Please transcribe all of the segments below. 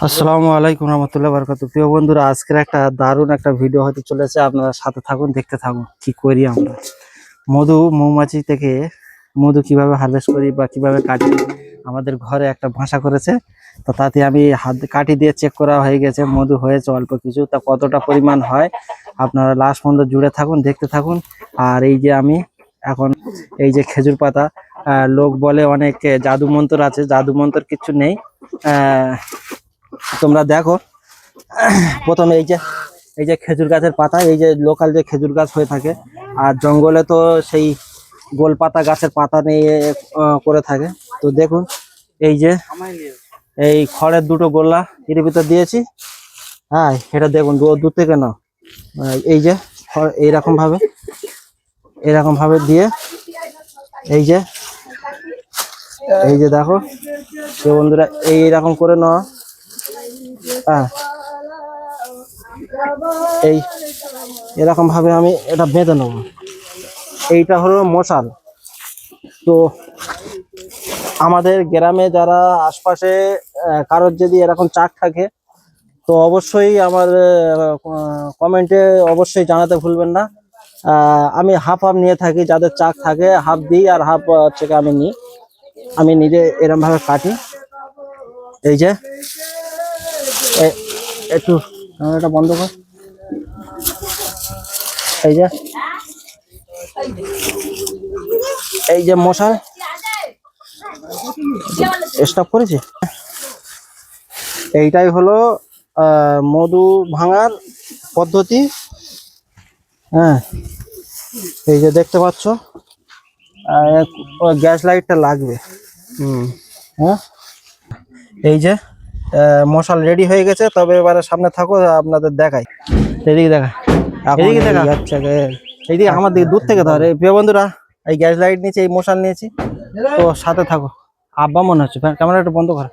আসসালামু আলাইকুম রহমতুল্লাহ বারকাতুহু। প্রিয় বন্ধুরা, আজকের একটা দারুণ একটা ভিডিও হতে চলেছে। আপনারা সাথে থাকুন, দেখতে থাকুন কি করি আমরা। মৌমাছি থেকে মধু কিভাবে হারভেস্ট করি বা কিভাবে কাটি। আমাদের ঘরে একটা ভাষা করেছে, তো তাতে আমি হাত কাঠি দিয়ে চেক করা হয়ে গেছে, মধু হয়েছে অল্প কিছু। তা কতটা পরিমাণ হয় আপনারা লাস্ট পর্যন্ত জুড়ে থাকুন, দেখতে থাকুন। আর এই যে আমি এখন এই যে খেজুর পাতা, লোক বলে অনেক জাদু মন্ত্র আছে, জাদু মন্ত্র কিছু নেই। তোমরা দেখো, প্রথমে এই যে খেজুর গাছের পাতা, এই যে লোকাল যে খেজুর গাছ হয়ে থাকে, আর জঙ্গলে তো সেই গোল পাতা গাছের পাতা নিয়ে করে থাকে। তো দেখুন, এই যে এই খড়ের দুটো গোল্লা এর ভিতর দিয়েছি। হ্যাঁ, এটা দেখুন দূর থেকে নাও। এই যে খড় এরকম ভাবে দিয়ে এই যে দেখো, তো বন্ধুরা এইরকম করে নাও। হ্যাঁ, এই এরকম ভাবে আমি এটা বেঁধে নেব। এইটা হলো মশাল। তো আমাদের গ্রামে যারা আশপাশে কারোর যদি এরকম চাক থাকে, তো অবশ্যই আমার কমেন্টে অবশ্যই জানাতে ভুলবেন না। আমি হাফ হাফ নিয়ে থাকি, যাদের চাক থাকে হাফ দিই, আর হাফ হচ্ছে আমি নিজে এরকম ভাবে কাটি। এই যে একটু এটা বন্ধ কর। এই যে মশাল স্টপ করেছি। এইটাই হলো মধু ভাঙার পদ্ধতি। হ্যাঁ, এই যে দেখতে পাচ্ছ, গ্যাস লাইটটা লাগবে। হ্যাঁ, এই যে মশাল রেডি হয়ে গেছে। তবে এবারে সামনে থাকো, আপনাদের দেখাই। এদিকে দেখা, এদিকে দেখা যাচ্ছে, এইদিকে আমার দিকে দূর থেকে ধরে। প্রিয় বন্ধুরা, এই গ্যাস লাইট নিয়েছি, এই মশাল নিয়েছি, তো সাথে থাকো। আব্বা মনে হচ্ছে, ক্যামেরাটা বন্ধ করো।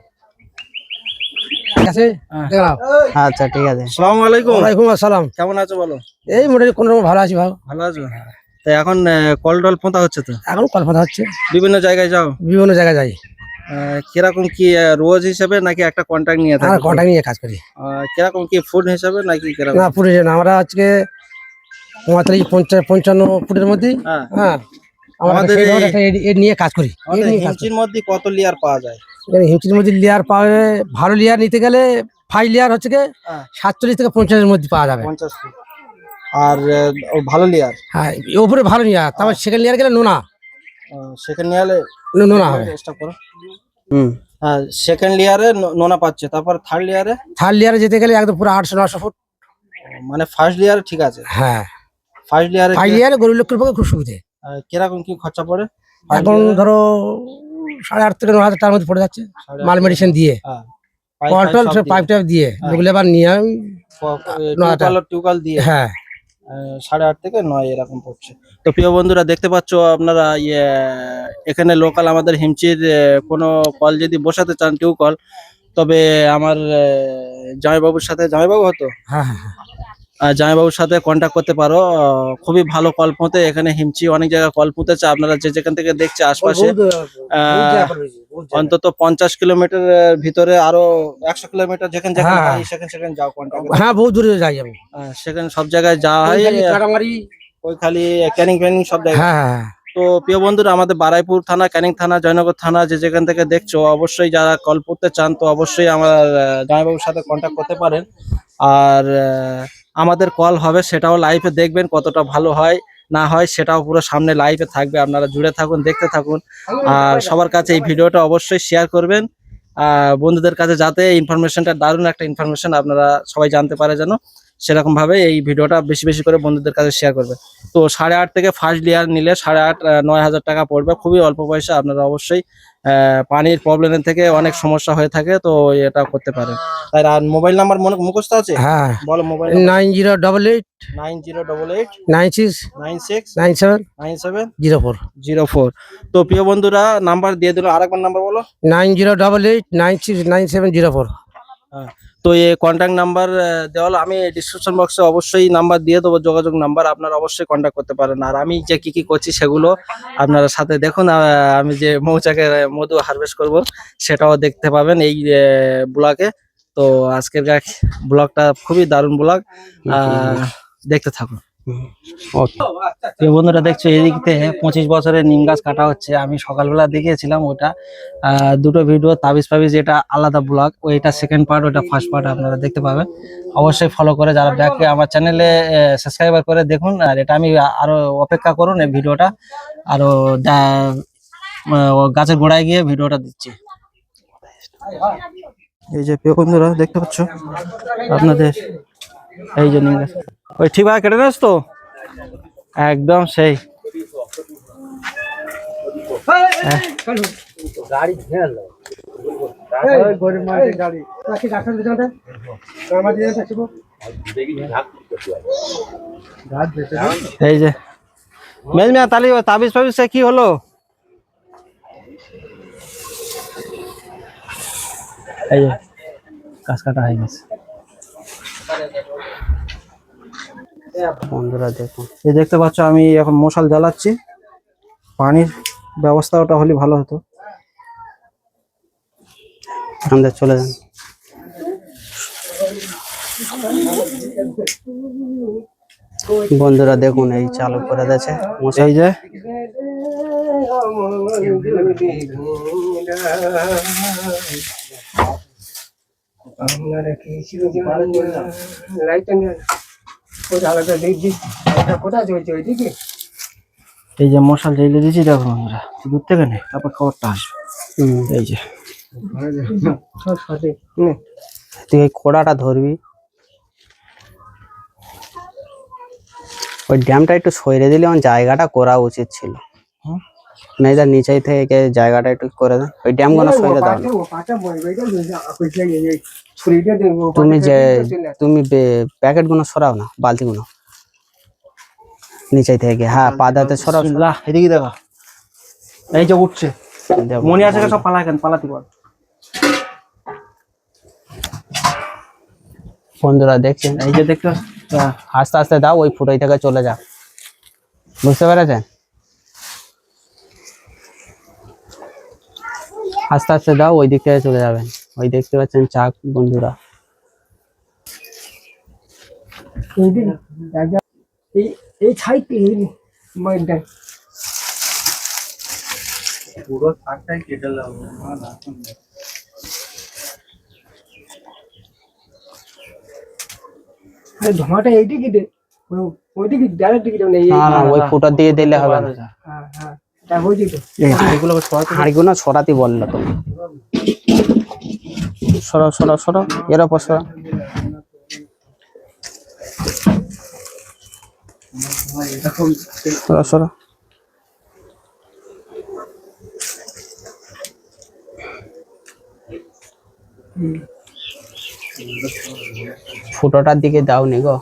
আচ্ছা, ঠিক আছে। আসসালামু আলাইকুম। ওয়ালাইকুম আসসালাম। কেমন আছো বলো? এই মোটামুটি কোনো রকম ভালো আছি। ভালো আছো? তো এখন কল টল পোঁতা হচ্ছে তো? এখন কল্পনা হচ্ছে, বিভিন্ন জায়গায় যাও? বিভিন্ন জায়গায় যাই। কিরকম কি, রোজ হিসেবে নাকি একটা কন্ট্রাক্ট নিয়ে থাকো? কন্টাক্ট নিয়ে কাজ করি। কিরকম কি, ফুড হিসাবে নাকি কিরকম? না, ফুটে না, আমরা আজকে 35-55 ফুটের মধ্যে। হ্যাঁ, আমাদের নিয়ে কাজ করি। হিমচির মধ্যে কত লেয়ার পাওয়া যায়? হিমচির মধ্যে লেয়ার পাওয়া, ভালো লেয়ার নিতে গেলে 5 লেয়ার হচ্ছে 47 থেকে 50 মধ্যে পাওয়া যাবে। 50 ফুট। আর ভালো লেয়ার? হ্যাঁ, উপরে ভালো লেয়ার, তারপর সেকেন্ড লেয়ার গেলে নোনা। সেকেন্ড লেয়ারে নোনা হবে। স্টপ করো। হ্যাঁ, সেকেন্ড লেয়ারে নোনা পাচ্ছে, তারপর থার্ড লেয়ারে যেতে গেলে একদম পুরো 800-900 ফুট। মানে ফার্স্ট লেয়ার ঠিক আছে? হ্যাঁ, ফার্স্ট লেয়ারে গরুর লোকের পক্ষে খুব সুবিধে। কিরকম কি খরচা পড়ে? এখন ধরো 8,500 থেকে 9,000 টাকার মধ্যে পড়ে যাচ্ছে, মাল মেডিসিন দিয়ে, পাইপ দিয়ে, লেবার নিয়ে টিউকাল দিয়ে। হ্যাঁ, 8.5 থেকে 9 এরকম পড়ছে। তো প্রিয় বন্ধুরা, দেখতে পাচ্ছ আপনারা, এখানে লোকাল আমাদের হিমচির কোনো কল যদি বসাতে চান, টিউকল, তবে আমার জামাইবাবুর সাথে, জামাইবাবু হতো, হ্যাঁ, জামাইবাবুর সাথে কন্ট্যাক্ট করতে পারো। খুবই ভালো কল পুঁতে, এখানে হিমচি অনেক জায়গায় কল পুঁতেছে। আপনারা যেখান থেকে দেখছে আশপাশে, অন্তত 50 কিলোমিটার ভিতরে, আরো 100 কিলোমিটার যেখানে সেখানে যাও কন্ট্যাক্ট। হ্যাঁ, বহু দূরে যাই আমি। সেখানে সব জায়গায় যাওয়া হয়, খালি ক্যানিং সব জায়গায়। হ্যাঁ, তো প্রিয় বন্ধুরা, আমাদের বারাইপুর থানা, ক্যানিং থানা, জয়নগর থানা, যেখান থেকে দেখছো, অবশ্যই যারা কল করতে চান, তো অবশ্যই আমার জামাইবাবুর সাথে কন্ট্যাক্ট করতে পারেন। আর আমাদের কল হবে, সেটাও লাইভে দেখবেন, কতটা ভালো হয় না হয় সেটাও পুরো সামনে লাইভে থাকবে। আপনারা জুড়ে থাকুন, দেখতে থাকুন। আর সবার কাছে এই ভিডিওটা অবশ্যই শেয়ার করবেন, বন্ধুদের কাছে, যাতে ইনফরমেশনটা, দারুণ একটা ইনফরমেশন আপনারা সবাই জানতে পারে যেন, সেরকম ভাবে এই ভিডিওটা বেশি বেশি করে বন্ধুদের কাছে শেয়ার করবে। তো 8.5 থেকে ফার্স্ট লেয়ার নিলে 8.5-9,000 টাকা পড়বে, খুবই অল্প পয়সা। আপনারা অবশ্যই পানির প্রবলেমের থেকে অনেক সমস্যা হয়ে থাকে, তো এটা করতে পারেন। তাই আর মোবাইল নাম্বার মুখস্থ আছে? হ্যাঁ, বলো মোবাইল। 9088 9088 96 96 97 97 04 04। তো প্রিয় বন্ধুরা, নাম্বার দিয়ে দিল, আরেকবার নাম্বার বলো। 9088 96 97 04। হ্যাঁ, তো এই কন্ট্যাক্ট নাম্বার দেওয়া হলো। আমি ডিসক্রিপশন বক্সে অবশ্যই নাম্বার দিয়ে দেবো, যোগাযোগ নাম্বার, আপনারা অবশ্যই কন্ট্যাক্ট করতে পারেন। আর আমি যে কি করছি সেগুলো আপনারা সাথে দেখুন। আমি যে মৌচাকের মধু হারভেস্ট করব, সেটাও দেখতে পাবেন এই ব্লগে। তো আজকের ব্লগটা খুবই দারুণ ব্লগ, দেখতে থাকুন। এই বন্ধুরা দেখছো এদিক থেকে 25 বছরের নিম গাছ কাটা হচ্ছে। আমি সকালবেলা দেখিয়েছিলাম ওটা, দুটো ভিডিও তাবিজ ফাবিজ, এটা আলাদা ব্লগ, ওইটা সেকেন্ড পার্ট, ওটা ফার্স্ট পার্ট আপনারা দেখতে পাবেন। অবশ্যই ফলো করে যারা ব্যাকে আমার চ্যানেলে সাবস্ক্রাইবার করে দেখুন। আর এটা আমি আরো অপেক্ষা করুন, এই ভিডিওটা আরো গাছের গোড়ায় গিয়ে ভিডিওটা দিচ্ছি। এই যে প্রিয় বন্ধুরা দেখতে পাচ্ছ আপনাদের, এই যে নিম গাছ, ওই ঠিক ভাবে কেটে নিস তো একদম সেই। এই যে মেজমিয়া তালি তাবিজ ফাবিজ কি হলো? এই যে গাছ কাটা হয়ে গেছে বন্ধুরা দেখুন। এই দেখতে পাচ্ছ আমি এখন মশাল জ্বালাচ্ছি, পানির ব্যবস্থা ওটা হলে ভালো হতো। আমাদের চলে যান। বন্ধুরা দেখুন এই চালু করে দিয়েছে মশাই, যে এই যে মশাল জ্বালিয়ে দিয়েছি, দেখুন আমরা দূর থেকে নেই, তারপর খবরটা আসবে। এই যে তুই এই খোড়াটা ধরবি, ওই ড্যামটা একটু সরিয়ে দিলে আমার জায়গাটা করা উচিত ছিল। মেয়েদের নিচে থেকে জায়গাটা একটু করে দেন, ওই ড্যাম গুলো সরিয়ে দাও। তুমি প্যাকেট গুলো সরাও না, বালতি গুলো নিচে থেকে, হ্যাঁ পাদাতে সরাও। এদিকে দেখা, এই যে উঠছে মনে আছে, সব পালাতে পার। বন্ধুরা দেখছেন, এই যে দেখতে আস্তে আস্তে দাও, ওই ফুটোই থেকে চলে যা, বুঝতে পেরেছেন? আস্তে আস্তে দাও, ওই দিক থেকে চলে যাবেন। ওই দেখতে পাচ্ছেন চাক বন্ধুরা, এই ছাইতে পুরো শাকটাই কেটে লাগবে। ধোঁয়াটা এইদিকে দে, ওইদিকে ডাইরেক্ট দিকে না, ওই ফুটার দিয়ে দিলে হবে না। হ্যাঁ হ্যাঁ তা হইছে তো। হাড়িগুলো সরাতে বললো তো, সরাও সরাও সরাও, এর ওপর সরাও। সরাও সরাও। ফুটোটার দিকে দাও নি গো,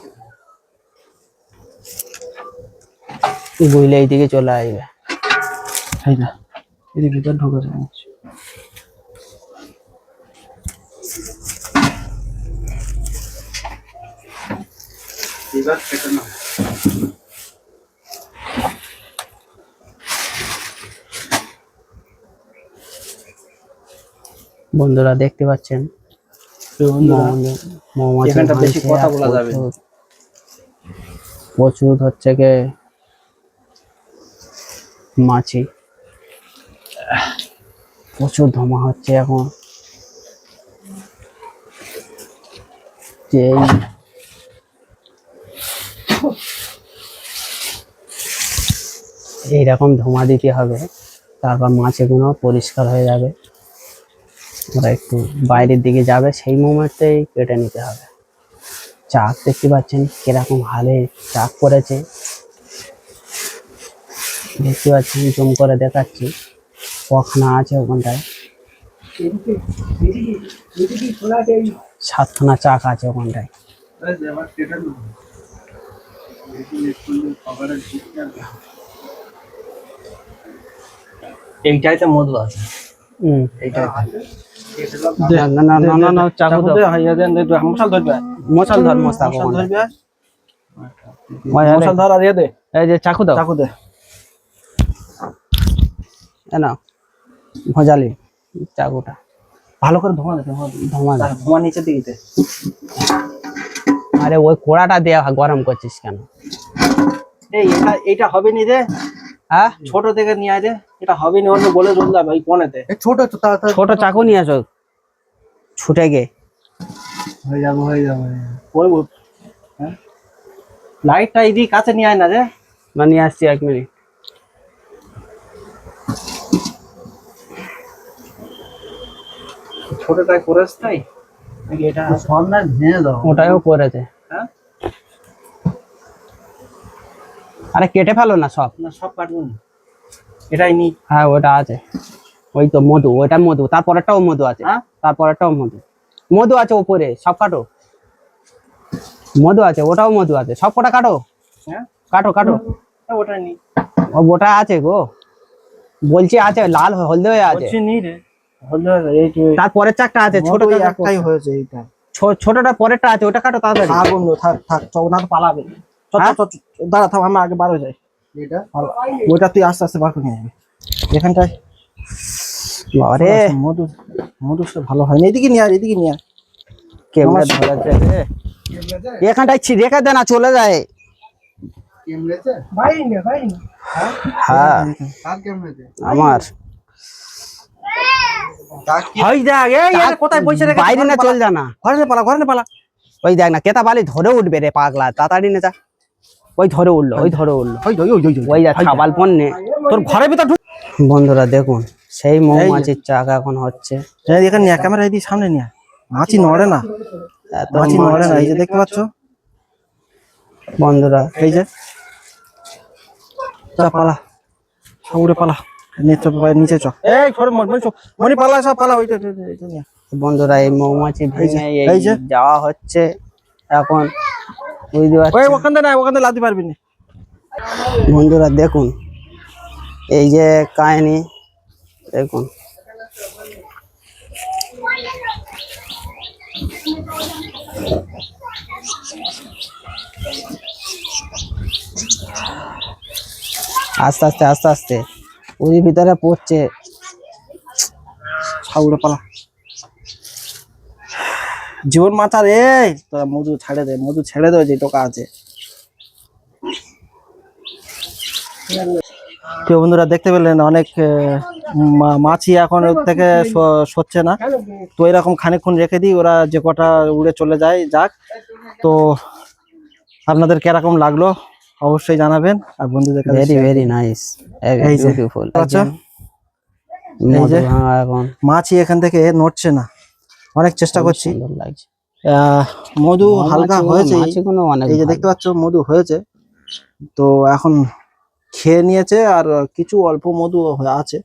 বুঝলে এইদিকে চলে আসবে। এই না, এর ভিতর ঢুকে যাচ্ছে। বন্ধুরা দেখতে পাচ্ছেন এখানটা বেশি কথা বলা যাবে না, প্রচুর হচ্ছে কে মাছি, প্রচুর ধোঁয়া হচ্ছে এখন। যে এইরকম ধোঁয়া দিতে হবে, তারপর মাছগুলো পরিষ্কার হয়ে যাবে, ওরা একটু বাইরের দিকে যাবে, সেই মোমেন্টেই কেটে নিতে হবে। চাক দেখতে পাচ্ছেন কিরকম হালে চাক করেছে, দেখতে পাচ্ছেন, জুম করে দেখাচ্ছি, কখনা আছে ওখানটায়, 7খানা চাক আছে ওখানটায়। এইটাইতে মধু আছে, মশাল ধর, মশাল ধর, আর ইয়ে দে, এই যে চাকু দাও, চাকু দে না ভজালি চাকুটা, ভালো করে ধোঁয়া দে, ধোঁয়া দে। ধোঁয়া নিচের দিকে দে। আরে ওই কোড়াটা দিয়ে গরম করছিস কেন? এই এটা হবে নি রে, হ্যাঁ, ছোট থেকে নিয়ে আয় রে, এটা হবে নি, অন্য বলে চলে যাবে এই কোণেতে। ছোট একটু তাড়াতাড়ি ছোট চাকু নিয়ে আসো ছুটে গে। হয়ে যাবে ওই হ্যাঁ, লাইটটা এদিকে কাছে নিয়ে আয় না রে। না নিয়ে আসছি 1 মিনিট। ছোটটাই করেছ তাই নাকি এটা সব না ভেঙে দাও। ওটাও করেছে। হ্যাঁ আরে কেটে ফেলো না সব। না সব কাটুন, এটাই নি। হ্যাঁ ওটা আছে, ওই তো মধু, ওইটা মধু, তারপরেরটাও মধু আছে। হ্যাঁ? তারপরেরটাও মধু, মধু আছে উপরে, সব কাটো। মধু আছে, ওটাও মধু আছে, সব কটা কাটো। হ্যাঁ কাটো কাটো। ওটাই নি, ওটা আছে গো, বলছি আছে, লাল হলদে হয়ে আছে। বলছি নি রে, হলো এই যে তারপরের চারটা আছে, ছোট ছোট একটাই হয়েছে এইটা। ছোটটা পরেরটা আছে, ওটা কাটো তাড়াতাড়ি। থাক বন্ধু, থাক চৌনা তো পালাবে। চল হ্যাঁ? চল চল, দাঁড়া থাম, আমি আগে বার হয়ে যাই। এটা ওইটা তুই আস্তে আস্তে বার করে নিয়ে আসবি। এখানটায় আরে মধু, মধু সে ভালো হয় না, এদিকে নিয়ে আয়, এদিকে নিয়ে আয়। কেমনে ধরেছে রে, এখানটায় রেখে দে না, চলে যায়। কেমনেছে ভাই না হ্যাঁ কার কেমনেছে আমার হয় দেখ, এই আরে কোথায় বসে রেখেছিস? বাইরে না চল জানা। ঘরে নে পালা, ঘরে নে পালা। ওই দেখ না, কেতা বালি ধরে উঠবে রে পাগলা, তাড়াতাড়ি নে যা। ওই ধরে উঠলো, ওই ধরে উঠলো, ওই যা ছাবাল পণ্যে। তোর ঘরের ভিতর ঢুক। বন্ধুরা দেখুন, সেই মৌমাছির চাক এখন হচ্ছে। এই এখানে নিয়ে আয়, ক্যামেরা এদিকে সামনে নিয়ে আয়। মাছি নড়ে না, এত মাছি নড়ে না, মাছি। এই যে দেখতে পাচ্ছ, বন্ধুরা এই যে চা পালা, সব উড়ে পালা, নিচে চ। এই সরে মনি পালা, সব পালা, ওইটা নিয়ে আয়। বন্ধুরা এই মৌমাছি ভেঙে এই এই যে। যাওয়া হচ্ছে এখন, বুঝতে ওই পারছেন? ওখান থেকে না, ওখান থেকে লাতে পারবি না। বন্ধুরা দেখুন, এই যে কাহিনী দেখুন। আস্তে আস্তে আস্তে আস্তে ওই ভিতরে পড়ছে। সব উড়ে পালা, জীবন মাথা রে। তোরা মধু ছেড়ে দে, মধু ছেড়ে দে, যে টোকা আছে। কেউ বন্ধুরা দেখতে পেলেন, অনেক মাছি এখন ওর থেকে সরছে না। তো এরকম খানিকক্ষণ রেখে দিই, ওরা যে কটা উড়ে চলে যায় যাক। তো আপনাদের কিরকম লাগলো অবশ্যই জানাবেন, আর বন্ধুদের কাছে ভেরি share ভেরি করবেন। নাইস, এই যে, বিউটিফুল। আচ্ছা, এই যে। যে এখন মাছি এখান থেকে নড়ছে না, অনেক চেষ্টা খুব করছি। সুন্দর লাগছে। মধু হালকা হয়েছে, মাছিগুলো অনেক এই যে ভালো। দেখতে পাচ্ছ মধু হয়েছে। তো এখন খেয়ে নিয়েছে, আর কিছু অল্প মধু আছে।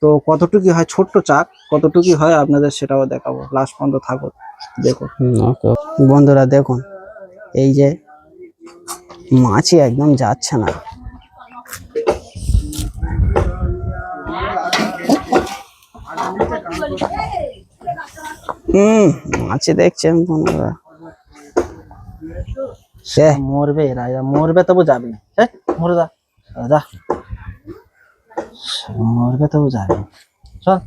তো কতটুকু হয়, ছোট্ট চাক কতটুকু হয় আপনাদের সেটাও দেখাবো, লাস্ট পর্যন্ত থাকো দেখো। ওকে বন্ধুরা দেখুন, এই যে মাছি একদম যাচ্ছে না। মাছি দেখছেন বন্ধুরা, মরবে এরা, মরবে তবু যাবে না। হ্যাঁ মরে যা, যা মরবে তবু যাবে। চল,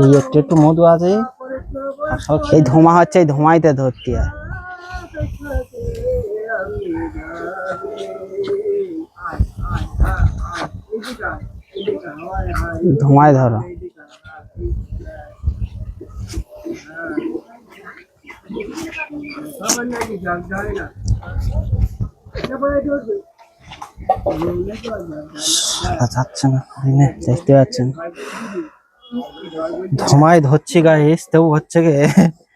এই একটু একটু মধু আছে, আর সব এই ধোঁয়া হচ্ছে, এই ধোঁয়াইতে ধরতে হয়। ধোঁয়ায় ধরো। যাচ্ছে না দিনে, দেখতে পাচ্ছেন ধোঁয়ায় ধরছি গাইস, তবু হচ্ছে গে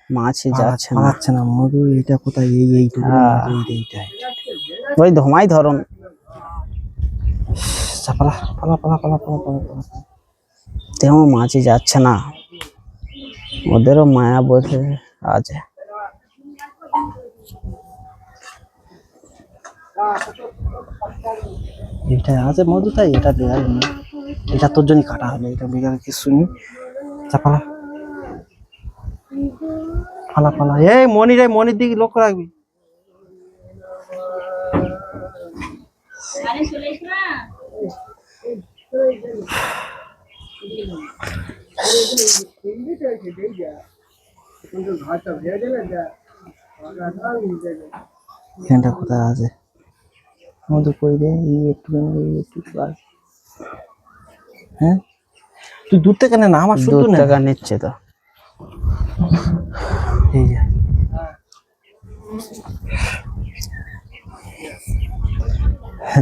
মাছি যাচ্ছে না। পালাচ্ছে না। মধু এইটা কোথায়, এইটুকু এইটাই। ওই ধোঁয়ায় ধরুন। পালা পালা পালা পালা পালা পালা পালা। তেমন মাছি যাচ্ছে না, ওদেরও মায়া বোধে আছে। এটা আছে মধু, তাই এটা বেগার নেই, এটা তোর জন্য কাটা হলো, এটা বেগার কিছু নেই। পালা পালা পালা, এই মনির, এই মনির দিকে লক্ষ্য রাখবি। এখানটা কোথায় আছে মধু কই রে একটু আর হ্যাঁ তুই দূর থেকে না আমার শুধু দূর না থেকে নিচ্ছে তো। এই যে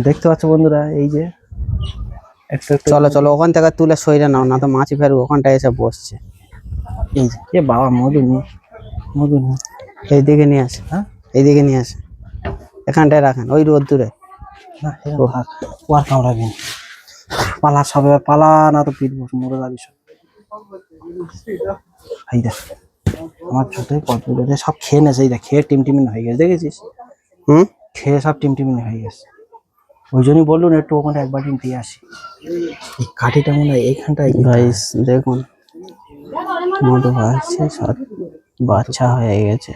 দেখতে পাচ্ছ বন্ধুরা এই যে একটু একটু চলো চলো ওখান থেকে তুলে সইরে নাও, না তো মাছি ফের ওখানটায় এসে বসছে। এই যে এ বাবা মধু নি মধু নি এইদিকে নিয়ে আসে, হ্যাঁ এইদিকে নিয়ে আসে, এখানটায় রাখেন ওই রোদ দূরে। না ও হাত ও আর কামড়াবি না। পালা সবে পালা না তো পিটবো মরে যাবি সব এই দেখ আমার ছোটই পটে সব খেয়ে নেছে এই দেখ খেয়ে টিমটিমিন হয়ে গেছে দেখেছিস খেয়ে সব টিমটিমিন হয়ে গেছে ওই জন্যই বললুন একটু ওখানে একবার ডিম দিয়ে আসি এই কাঠিটা মনে হয় এইখানটায় গাইস দেখুন মধু হয়েছে, সব বাচ্চা হয়ে গেছে।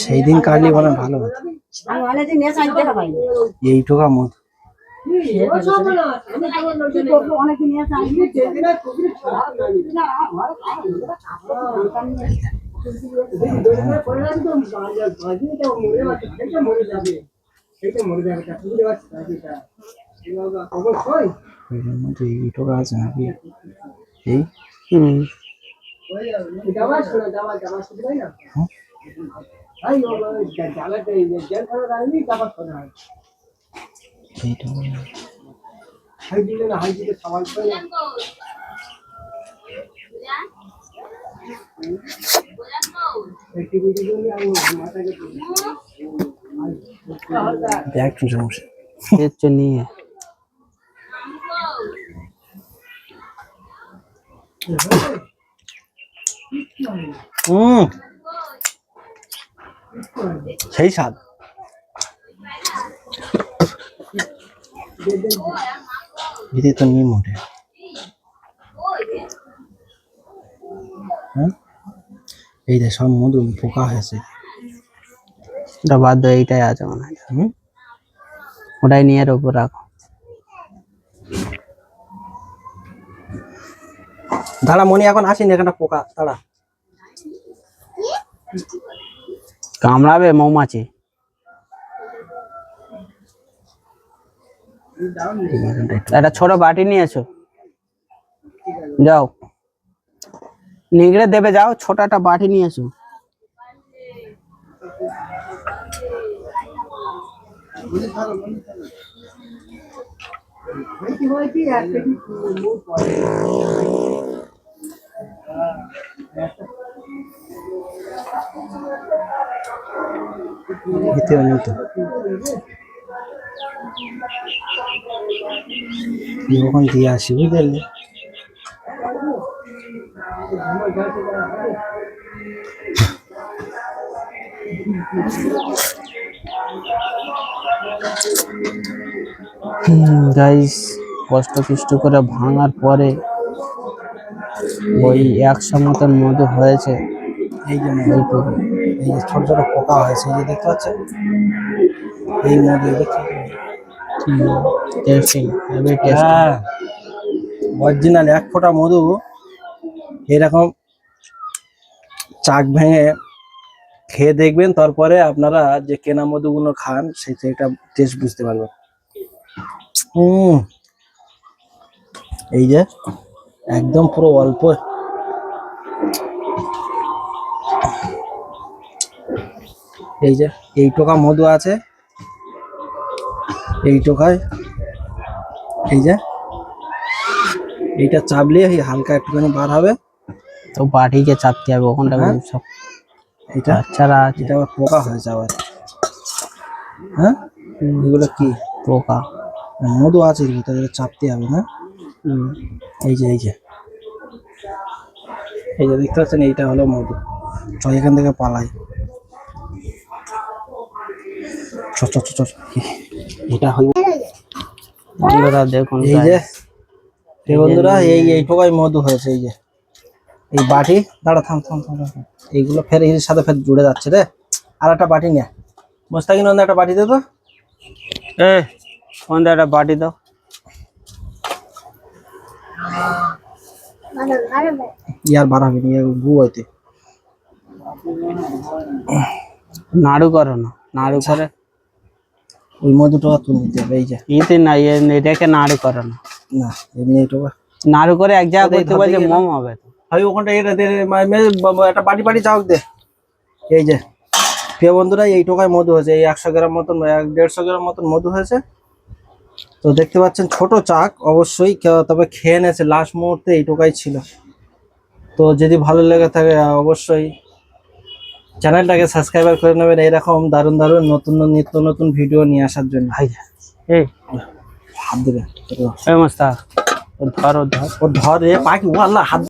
সেই দিন কাটলে মানে ভালো হতো এইটুকা মধু এইটুকা আছে নাকি এই দেখ সমস্যা কিচ্ছু নিয়ে সেই স্বাদ দিদি তো নিয়ে মোটে হ্যাঁ এই যে সব মধু পোকা হয়েছে ওটা বাদ দাও, এইটাই আছে মনে হয়, ওটাই নিয়ে এর উপর রাখো। দাঁড়া মনি এখন আসিনি এখানটা পোকা দাঁড়া কামড়াবে মৌমাছি। একটা ছোট বাটি নিয়ে এসো, যাও নিগড়ে দেবে, যাও ছোট একটা বাটি নিয়ে এসো। দ্বিতীয় নিত ওখান দিয়ে আসি বুঝলি গাইস কষ্ট কষ্ট করে ভাঙার পরে ওই 100 মতন মধু হয়েছে। এই যে মধু এই যে ছোট ছোট পোকা হয়েছে এই যে দেখতে পাচ্ছেন এই মধু টেস্টিং হেভি টেস্টিং। অরিজিনাল 1 ফোঁটা মধু এরকম চাক ভেঙে খেয়ে দেখবেন, তারপরে আপনারা যে কেনা মধুগুলো খান সেটা টেস্ট বুঝতে পারবেন। এই যে একদম পুরো অল্প এই যে এই টোকা মধু আছে এই টোকায় এই যে এইটা চাপলে হালকা একটুখানি বার হবে তো বাটিকে চাপতে হবে ওখানটা সব এটা বাচ্চারা আছে। এটা আবার পোকা হয়ে যাবে হ্যাঁ এগুলো কি পোকা মধু আছে এর ভিতরে চাপতে হবে না এই যে এই যে এই যে দেখতে পাচ্ছেন এইটা হলো মধু চল এখান থেকে পালাই এটা হইব বন্ধুরা দেখুন এই যে এই বন্ধুরা এই টোকাই মধু হয়েছে এই যে এই বাটি দাঁড়া থাম থাম থাম থাম। এইগুলো ফের এর সাথে ফের জুড়ে যাচ্ছে রে আর একটা বাটি নে মোস্তাকিন নন্দা একটা বাটি দে তো কোন একটা বাটি দাও। ইয়ার বার হবে না গু হইতে নাড়ু করো না, নাড়ু করে ওই মধুটা তুলে নিতে হবে এই যে ইতে না রেখে নাড়ু করো না, না এমনি এটা নাড়ু করে এক জায়গায় করতে বলছে মোম হবে তো। ভাই ওখানটা এটা দে একটা বাড়ি বাড়ি যাও দে এই যে প্রিয় বন্ধুরা এই টোকায় মধু হয়েছে এই 100 গ্রাম মতন 150 গ্রাম মতন মধু হয়েছে। তো দেখতে পাচ্ছেন ছোট চাক অবশ্যই তবে খেয়ে নেছে লাস্ট মুহূর্তে এই টোকাই ছিল। তো যদি ভালো লেগে থাকে অবশ্যই চ্যানেলটাকে সাবস্ক্রাইব করে নেবেন এরকম দারুণ দারুণ নতুন নিত্য নতুন ভিডিও নিয়ে আসার জন্য। ভাই এই হাত দেবে এই মস্তা ধর ও ধর রে পাখি ও আল্লাহ হাত